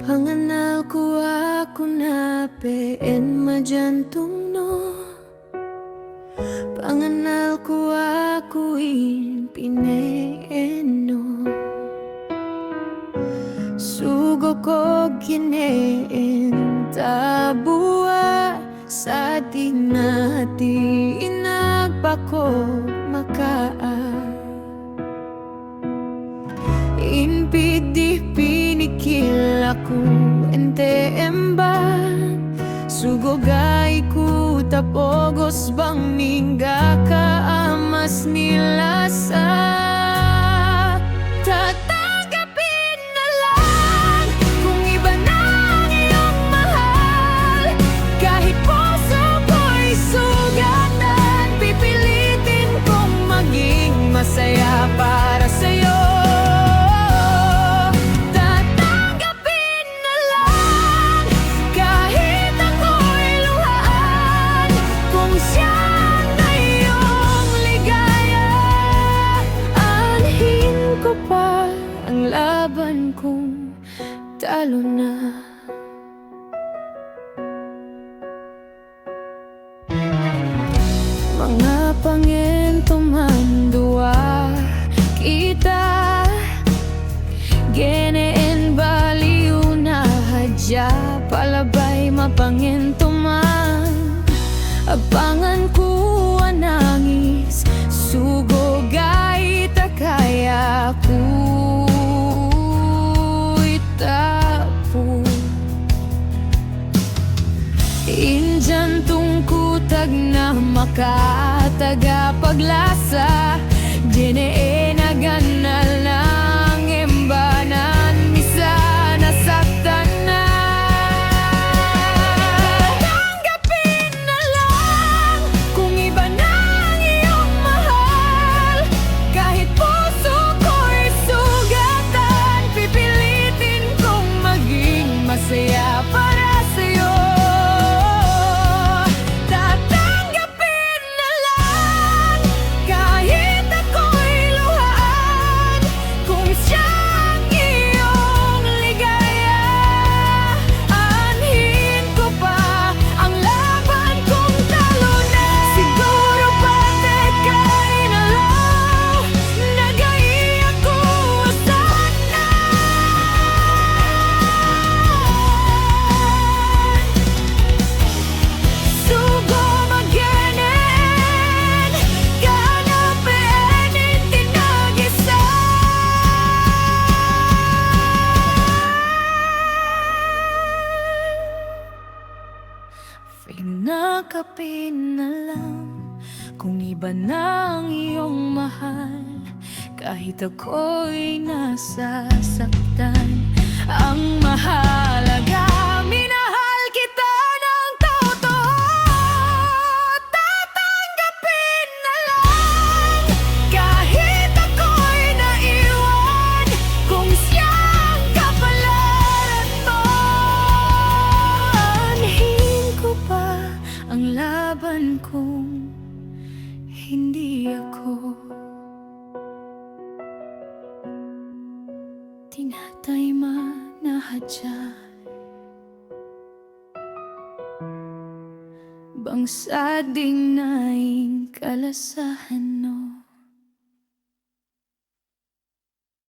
Panganal ko ako na peen majantong no. Panganal ko ako in pineeno. Sugo ko kineen tabua sa tinati inagpako makaa. Impidi pinikil ako ente embang sugogay ku tapogos bang ningga ka amas nilasa. Tatanggapin na lang kung iba na ang iyong mahal. Kahit puso ko'y sugatan, pipilitin kong maging masaya para sa'yo. Laban kong talo na. Mga pangento mandua kita geneen baliw na hadya palabay mapangento man apangan ko anangis sugogay takaya ko. Injantong kutag na makataga paglasa dineen aganal ng embanan misa nasaktan na. Tanggapin na lang kung iba na ang iyong mahal. Kahit puso ko'y sugatan, pipilitin kong maging masaya para sa'yo. Pinakapin na lang kung iba na ang iyong mahal. Kahit ako'y nasasaktan, ang mahalaga minahal kita ng totoo. Tatanggapin na lang kahit ako'y naiwan kung siyang kapalaran mo. Anhin ko pa ang laban kong hindi ako tinatay manahadya. Bangsa ding naing kalasahan